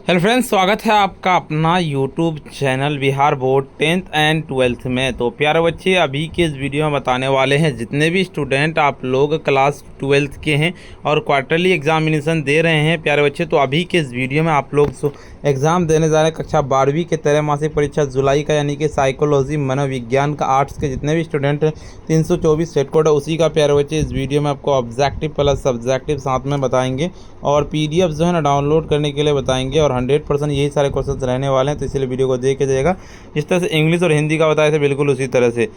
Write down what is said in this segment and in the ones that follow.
Hello friends, स्वागत है आपका अपना YouTube channel Bihar board 10th and 12th में। तो प्यारे बच्चे, अभी के इस वीडियो में बताने वाले हैं जितने भी स्टूडेंट आप लोग क्लास 12th के हैं और क्वार्टरली एग्जामिनेशन दे रहे हैं प्यारे बच्चे, तो अभी के इस वीडियो में आप लोग एग्ज़ाम देने जा रहे हैं कक्षा 12वीं के त्रैमासिक परीक्षा जुलाई का, यानी कि साइकोलॉजी मनोविज्ञान का आर्ट्स के जितने भी स्टूडेंट 324 सेट कोड है उसी का प्यारे बच्चे इस वीडियो में आपको ऑब्जेक्टिव प्लस सब्जेक्टिव साथ में बताएंगे और PDF जो है ना डाउनलोड करने के लिए बताएंगे और 100% यही सारे क्वेश्चंस रहने वाले हैं। तो इसलिए वीडियो को देख के जाएगा। जिस तरह से इंग्लिश और हिंदी का बताया था बिल्कुल उसी तरह से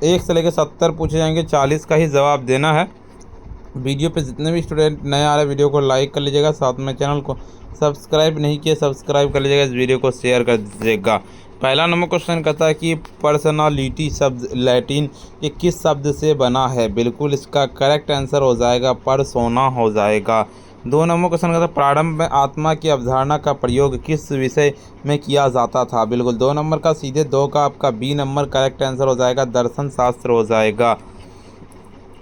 1 से लेकर 70 पूछे जाएंगे, 40 का ही जवाब देना है। वीडियो पे जितने भी स्टूडेंट नए आ रहे हैं वीडियो को लाइक कर लीजिएगा, साथ में चैनल को सब्सक्राइब नहीं किए सब्सक्राइब कर लीजिएगा, इस वीडियो को शेयर कर दीजिएगा। पहला नंबर क्वेश्चन कहता है कि पर्सनालिटी शब्द लैटिन के किस शब्द से बना है। बिल्कुल इसका करेक्ट आंसर हो जाएगा परसोना हो जाएगा। 2 नंबर क्वेश्चन कहता है प्रारंभ में आत्मा की अवधारणा का प्रयोग किस विषय में किया जाता था। बिल्कुल 2 नंबर का सीधे 2 का आपका बी नंबर करेक्ट आंसर हो जाएगा, दर्शन शास्त्र हो जाएगा।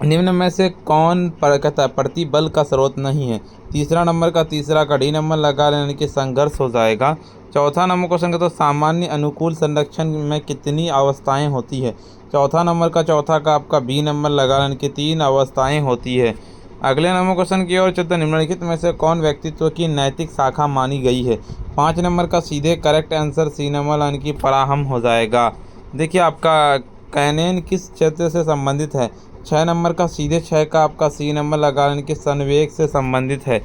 निम्न में से कौन कहता है प्रतिबल का स्रोत नहीं है। तीसरा नंबर का तीसरा का डी नंबर लगा लेने की संघर्ष हो जाएगा। चौथा नंबर क्वेश्चन का तो सामान्य अनुकूल संरक्षण में कितनी अवस्थाएं होती है। चौथा नंबर का चौथा का आपका बी नंबर लगा लेने की 3 अवस्थाएं होती है। अगले नंबर क्वेश्चन की ओर चलते निम्नलिखित में से कौन व्यक्तित्व की नैतिक शाखा मानी गई है। 5 नंबर का सीधे करेक्ट आंसर सी नंबर यानी कि पराहम हो जाएगा। देखिए आपका कैनेन किस क्षेत्र से संबंधित है। 6 नंबर का सीधे 6 का आपका सी नंबर लगाने के संवेग से संबंधित है।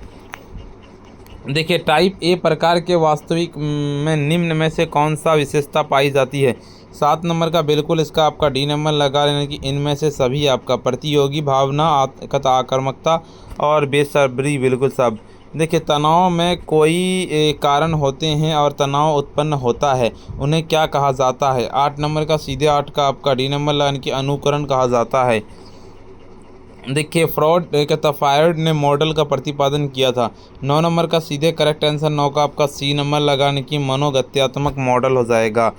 देखिए टाइप ए प्रकार के वास्तविक में निम्न में से कौन सा विशेषता पाई जाती है। 7 नंबर का बिल्कुल इसका आपका डी नंबर लगा लेने की इनमें से सभी आपका प्रतियोगी भावना आक्रामकता और बेसब्री बिल्कुल सब। देखिए तनाव में कोई कारण होते हैं और तनाव उत्पन्न होता है, उन्हें क्या कहा जाता है। 8 नंबर का सीधे 8 का आपका डी नंबर लगाने की अनुकरण कहा जाता है। देखिए फ्रॉड कहता फायर्ड ने मॉडल का प्रतिपादन किया था। 9 नंबर का सीधे करेक्ट आंसर 9 का आपका सी नंबर लगाने की मनोगत्यात्मक मॉडल हो जाएगा।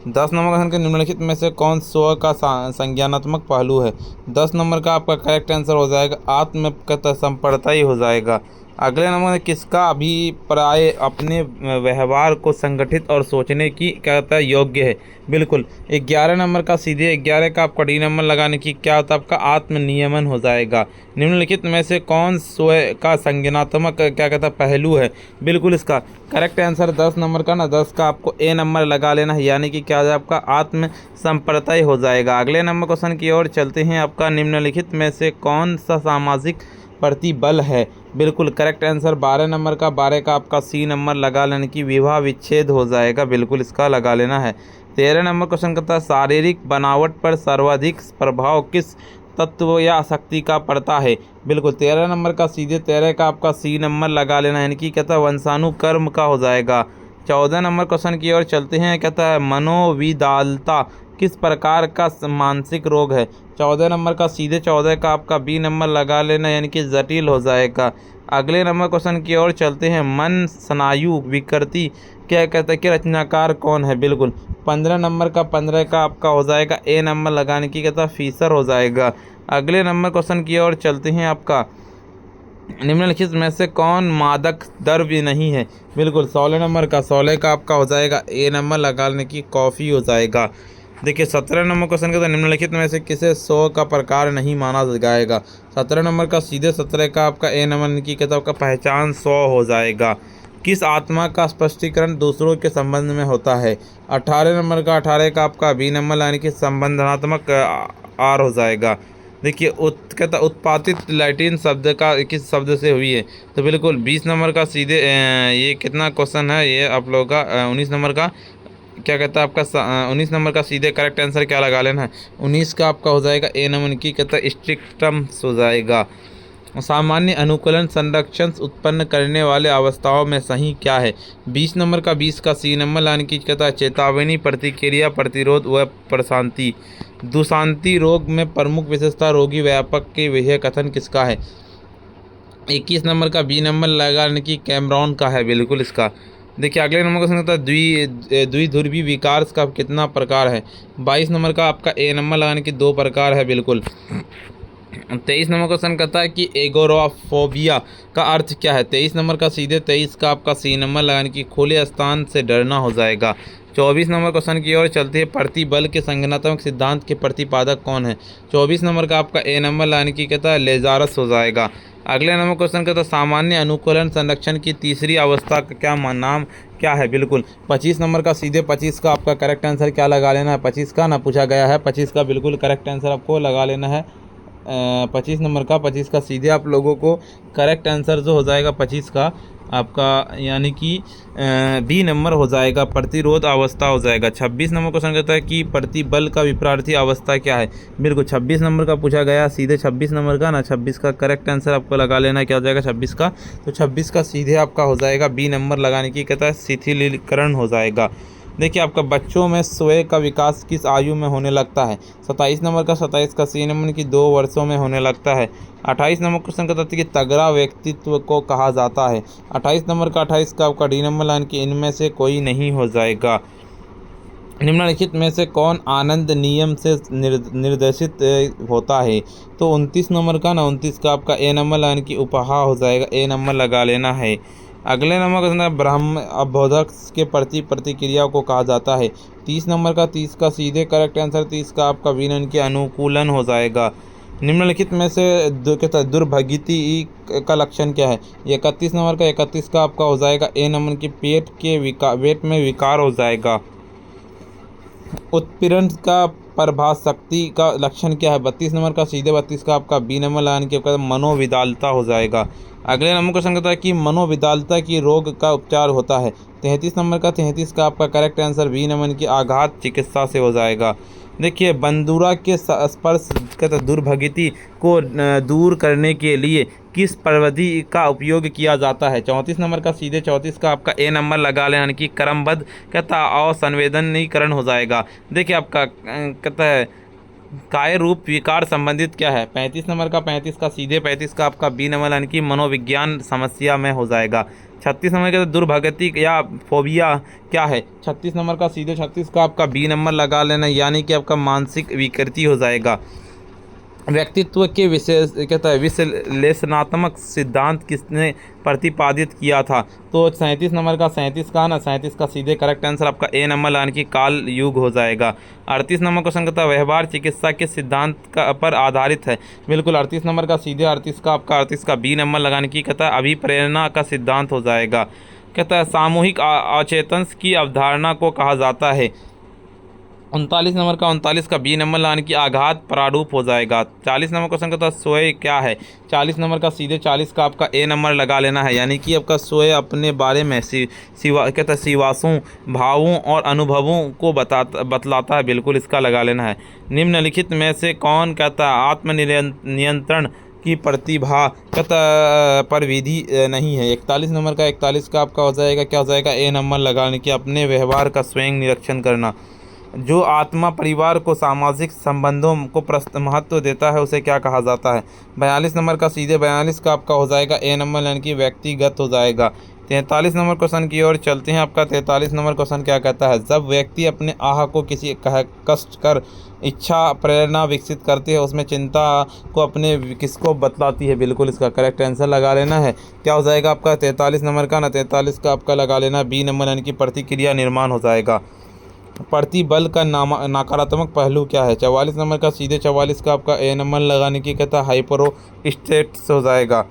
10 नंबर का निम्नलिखित में से कौन स्व का संज्ञानात्मक पहलू है। 10 नंबर का आपका करेक्ट आंसर हो जाएगा आत्म संपन्नता ही हो जाएगा। अगले नंबर में किसका अभिप्राय अपने व्यवहार को संगठित और सोचने की कहता है योग्य है। बिल्कुल 11 नंबर का सीधे 11 का आपका डी नंबर लगाने की क्या होता है आपका आत्मनियमन हो जाएगा। निम्नलिखित में से कौन स्वयं का संज्ञानात्मक क्या कहता है पहलू है। बिल्कुल इसका करेक्ट आंसर 10 नंबर का 10 का आपको ए नंबर लगा लेना है, यानी कि क्या आपका आत्म संपन्नता हो जाएगा। अगले नंबर क्वेश्चन की ओर चलते हैं। आपका निम्नलिखित में से कौन सा सामाजिक प्रतिबल है। बिल्कुल करेक्ट आंसर 12 नंबर का 12 का आपका सी नंबर लगा लेने की विवाह विच्छेद हो जाएगा, बिल्कुल इसका लगा लेना है। 13 नंबर क्वेश्चन करता है शारीरिक बनावट पर सर्वाधिक प्रभाव किस तत्व या शक्ति का पड़ता है। बिल्कुल 13 नंबर का सीधे 13 का आपका सी नंबर लगा लेना है, यानी कि कहता है वंशानुकर्म का हो जाएगा। 14 नंबर क्वेश्चन की ओर चलते हैं। कहता है मनोविदालता किस प्रकार का मानसिक रोग है। 14 नंबर का सीधे 14 का आपका बी नंबर लगा लेना, यानी कि जटिल हो जाएगा। अगले नंबर क्वेश्चन की ओर चलते हैं। मन स्नायु विकृति क्या कहते हैं कि रचनाकार कौन है। बिल्कुल 15 नंबर का 15 का आपका हो जाएगा ए नंबर लगाने की कहता फीसर हो जाएगा। अगले नंबर क्वेश्चन की ओर चलते हैं। आपका निम्नलिखित में से कौन मादक द्रव्य नहीं है। बिल्कुल 16 नंबर का 16 का आपका हो जाएगा ए नंबर लगाने की कॉफ़ी हो जाएगा। देखिए 17 नंबर क्वेश्चन के तो निम्नलिखित में से किसे 100 का प्रकार नहीं माना जाएगा। 17 नंबर का सीधे 17 का आपका ए नंबर की किताब का पहचान 100 हो जाएगा। किस आत्मा का स्पष्टीकरण दूसरों के संबंध में होता है। 18 नंबर का 18 का आपका बी नंबर यानी कि संबंधनात्मक आर हो जाएगा। देखिए कहता उत्पादित लैटिन शब्द का किस शब्द से हुई है। तो बिल्कुल 20 नंबर का सीधे ये कितना क्वेश्चन है ये आप लोगों का 19 नंबर का क्या कहता है आपका 19 नंबर का सीधे करेक्ट आंसर क्या लगा लेना है। 19 का आपका हो जाएगा ए नंबर की कहता है स्ट्रिक्टम्स हो जाएगा। सामान्य अनुकूलन संरक्षण उत्पन्न करने वाले अवस्थाओं में सही क्या है। 20 नंबर का 20 का सी नंबर लाने की कहता है चेतावनी प्रतिक्रिया प्रतिरोध व प्रशांति। दुशांति रोग में प्रमुख विशेषता रोगी व्यापक के विषय कथन किसका है। 21 नंबर का बी नंबर लगाने की कैमरॉन का है, बिल्कुल इसका। देखिए अगले नंबर क्वेश्चन होता है द्विध्रुवी विकार का कितना प्रकार है। 22 नंबर का आपका ए नंबर लगाने की 2 प्रकार है, बिल्कुल। 23 नंबर क्वेश्चन कहता है कि एगोराफोबिया का अर्थ क्या है। 23 नंबर का सीधे 23 का आपका सी नंबर लगाने की खुले स्थान से डरना हो जाएगा। 24 नंबर क्वेश्चन की ओर चलते हैं, प्रतिबल के संगठनात्मक सिद्धांत के प्रतिपादक कौन है। 24 नंबर का आपका ए नंबर लगाने की कहता है लेजारस हो जाएगा। अगले नंबर क्वेश्चन कहता है सामान्य अनुकूलन संरक्षण की तीसरी अवस्था का नाम क्या है। बिल्कुल 25 नंबर का सीधे 25 का आपका करेक्ट आंसर क्या लगा लेना है, 25 का ना पूछा गया है, 25 का बिल्कुल करेक्ट आंसर आपको लगा लेना है। 25 नंबर का 25 का सीधे आप लोगों को करेक्ट आंसर जो हो जाएगा 25 का आपका यानी कि बी नंबर हो जाएगा, प्रतिरोध अवस्था हो जाएगा। 26 नंबर क्वेश्चन कहता है कि प्रतिबल का विपरीत अवस्था क्या है। बिल्कुल 26 नंबर का पूछा गया सीधे 26 नंबर का ना, 26 का करेक्ट आंसर आपको लगा लेना क्या हो जाएगा 26 का। तो 26 का सीधे आपका हो जाएगा बी नंबर लगाने की कहता है शिथिलीकरण हो जाएगा। देखिए आपका बच्चों में स्वयं का विकास किस आयु में होने लगता है। 27 नंबर का 27 का सी नंबर की 2 वर्षों में होने लगता है। 28 नंबर क्वेश्चन कहता है कि तगड़ा व्यक्तित्व को कहा जाता है। 28 नंबर का 28 का आपका डी नंबर लाइन की इनमें से कोई नहीं हो जाएगा। निम्नलिखित में से कौन आनंद नियम से निर्देशित होता है। तो 29 नंबर का ना 29 का आपका ए नंबर लाइन की उपहा हो जाएगा, ए नंबर लगा लेना है। अगले नंबर का ब्रह्म अबोधक के प्रति प्रतिक्रिया को कहा जाता है। 30 नंबर का 30 का सीधे करेक्ट आंसर 30 का आपका विनयन के अनुकूलन हो जाएगा। निम्नलिखित में से दुर्भगिति का लक्षण क्या है। 31 नंबर का 31 का आपका हो जाएगा ए नंबर की पेट में विकार हो जाएगा। उत्पीड़न का प्रभाव शक्ति का लक्षण क्या है। 32 नंबर का सीधे 32 का आपका बी नंबर लाइन के ऊपर मनोविदालता हो जाएगा। अगले नंबर क्वेश्चन कहता है कि मनोविदालता की रोग का उपचार होता है। 33 नंबर का 33 का आपका करेक्ट आंसर बी नंबर की आघात चिकित्सा से हो जाएगा। देखिए बंदूरा के स्पर्श दुर्भगिति को दूर करने के लिए किस प्रविधि का उपयोग किया जाता है। 34 नंबर का सीधे 34 का आपका ए नंबर लगा लें यानी कि क्रमबद्ध कहता और संवेदनीकरण हो जाएगा। देखिए आपका कहता है काय रूप विकार संबंधित क्या है। 35 नंबर का 35 का सीधे 35 का आपका बी नंबर यानी कि मनोविज्ञान समस्या में हो जाएगा। 36 नंबर का दुर्भगति या फोबिया क्या है। 36 नंबर का सीधे 36 का आपका बी नंबर लगा लेना यानी कि आपका मानसिक विकृति हो जाएगा। व्यक्तित्व के विशेष कहता है विश्लेषणात्मक सिद्धांत किसने प्रतिपादित किया था। तो 37 नंबर का 37 का ना 37 का सीधे करेक्ट आंसर आपका ए नंबर यानी कि काल युग हो जाएगा। 38 नंबर क्वेश्चन कहता है व्यवहार चिकित्सा के सिद्धांत का पर आधारित है। बिल्कुल 38 नंबर का सीधे 38 का आपका 38 का बी नंबर लगाने की कहता है अभिप्रेरणा का सिद्धांत हो जाएगा। कहता है सामूहिक अचेतन की अवधारणा को कहा जाता है। 39 नंबर का 39 का बी नंबर लाने की आघात प्रारूप हो जाएगा। 40 नंबर क्वेश्चन कहता है स्वयं क्या है। 40 नंबर का सीधे 40 का आपका ए नंबर लगा लेना है यानी कि आपका स्वयं अपने बारे में कहता है सिवासों भावों और अनुभवों को बतलाता है। बिल्कुल इसका लगा लेना है। निम्नलिखित में से कौन कहता है आत्मनियंत्रण की प्रतिभा कहता पर विधि नहीं है। 41 नंबर का 41 का आपका हो जाएगा क्या हो जाएगा ए नंबर लगाने की अपने व्यवहार का स्वयं निरीक्षण करना। जो आत्मा परिवार को सामाजिक संबंधों को महत्व देता है उसे क्या कहा जाता है। 42 नंबर का सीधे 42 का आपका हो जाएगा ए नंबर यानी कि व्यक्तिगत हो जाएगा। 43 नंबर क्वेश्चन की ओर चलते हैं। आपका 43 नंबर क्वेश्चन क्या कहता है। जब व्यक्ति अपने आह को किसी कष्ट कर इच्छा प्रेरणा विकसित करती है उसमें चिंता को अपने किसको बतलाती है। बिल्कुल इसका करेक्ट आंसर लगा लेना है क्या हो जाएगा आपका 43 नंबर का ना 43 का आपका लगा लेना बी नंबर यानी कि प्रतिक्रिया निर्माण हो जाएगा। प्रतिबल का नकारात्मक पहलू क्या है। 44 नंबर का सीधे 44 का आपका ए नंबर लगाने की कहता है हाइपरोस्टेट्स हो जाएगा।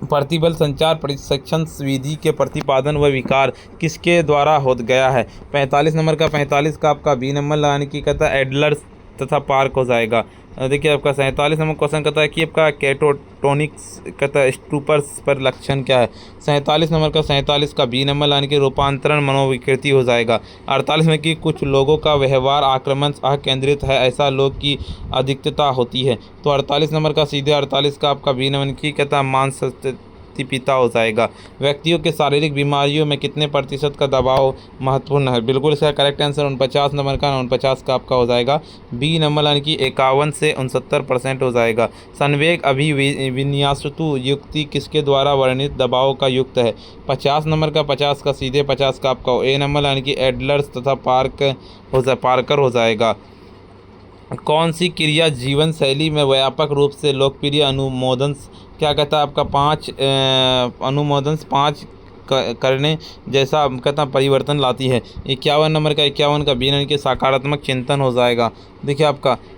प्रतिबल संचार प्रशिक्षण विधि के प्रतिपादन व विकार किसके द्वारा हो गया है। 45 नंबर का 45 का आपका बी नंबर लगाने की कहता है एडलर्स तथा पार्क हो जाएगा। देखिए आपका 47 नंबर क्वेश्चन कहता है कि आपका केटोटोनिक्स कहता है स्टूपर्स पर लक्षण क्या है। 47 नंबर का 47 का बी नंबर लाने की रूपांतरण मनोविकृति हो जाएगा। 48 में कि कुछ लोगों का व्यवहार आक्रमण अकेंद्रित है ऐसा लोग की अधिकता होती है। तो 48 नंबर का सीधे 48 का आपका बी नंबर की कहता है मानस पिता हो जाएगा। व्यक्तियों के शारीरिक बीमारियों में कितने प्रतिशत का दबाव महत्वपूर्ण है। बिल्कुल इसका करेक्ट आंसर 49 नंबर का 49 का आपका हो जाएगा बी नंबर यानी कि 51 से 69% हो जाएगा। संवेग अभिविन्यासतु युक्ति किसके द्वारा वर्णित दबाव का युक्त है। 50 नंबर का 50 का सीधे 50 का आपका ए नंबर यानी कि एडलर्स तथा पार्कर हो जाएगा। कौन सी क्रिया जीवन शैली में व्यापक रूप से लोकप्रिय अनुमोदन क्या कहता है आपका पाँच अनुमोदन पाँच करने जैसा कहता परिवर्तन लाती है। 51 नंबर का 51 का बी यानी कि सकारात्मक चिंतन हो जाएगा। देखिए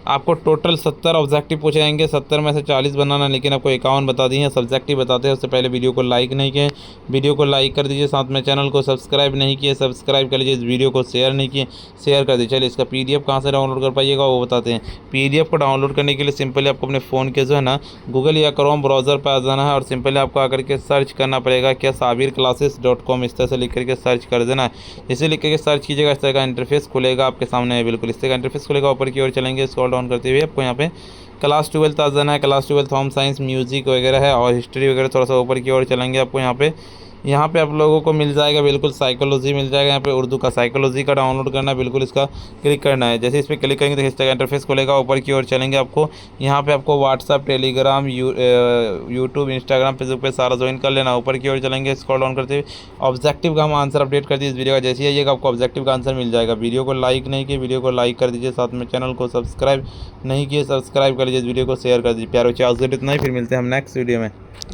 आपको टोटल 70 ऑब्जेक्टिव पूछे जाएंगे, 70 में से 40 बनाना, लेकिन आपको 51 बता दिए हैं। सब्जेक्टिव बताते हैं उससे पहले वीडियो को लाइक नहीं किए, वीडियो को लाइक कर दीजिए। साथ में चैनल को सब्सक्राइब नहीं किए, सब्सक्राइब कर लीजिए। इस वीडियो को शेयर नहीं किए, शेयर कर दीजिए। चलिए इसका PDF कहाँ से डाउनलोड कर पाइएगा वो बताते हैं। PDF को डाउनलोड करने के लिए सिंपली आपको अपने फ़ोन के जो है ना गूगल या क्रोम ब्राउज़र पर आ जाना है और सिंपली आपको आकर के सर्च करना पड़ेगा क्या sabirclasses.com, इस तरह से लिख करके सर्च कर देना है। इसे लिख करके सर्च कीजिएगा, इस तरह का इंटरफेस खुलेगा आपके सामने। बिल्कुल इस तरह का इंटरफेस खुलेगा। ऊपर की ओर चलेंगे, स्क्रॉल डाउन करते हुए आपको यहाँ पे क्लास 12 आ जाना है। क्लास 12 होम साइंस, म्यूजिक वगैरह है और हिस्ट्री वगैरह। थोड़ा सा ऊपर की ओर चलेंगे, आपको यहाँ पे आप लोगों को मिल जाएगा बिल्कुल साइकोलॉजी मिल जाएगा। यहाँ पे उर्दू का साइकोलॉजी का डाउनलोड करना है, बिल्कुल इसका क्लिक करना है। जैसे इस पर क्लिक करेंगे तो इस तरह का इंटरफेस खुलेगा। ऊपर की ओर चलेंगे, आपको यहाँ पे आपको WhatsApp, Telegram, YouTube, Instagram, Facebook पे सारा ज्वाइन कर लेना। ऊपर की ओर चलेंगे, स्क्रॉल डाउन करते हुए ऑब्जेक्टिव का हम आंसर अपडेट कर दिए इस वीडियो का। जैसे ही आइएगा आपको ऑब्जेक्टिव का आंसर मिल जाएगा। वीडियो को लाइक नहीं किए, वीडियो को लाइक कर दीजिए। साथ में चैनल को सब्सक्राइब नहीं किए, सब्सक्राइब कर लीजिए। वीडियो को शेयर कर दीजिए। प्यारे बच्चे आज इतना ही, फिर मिलते हैं हम नेक्स्ट वीडियो में।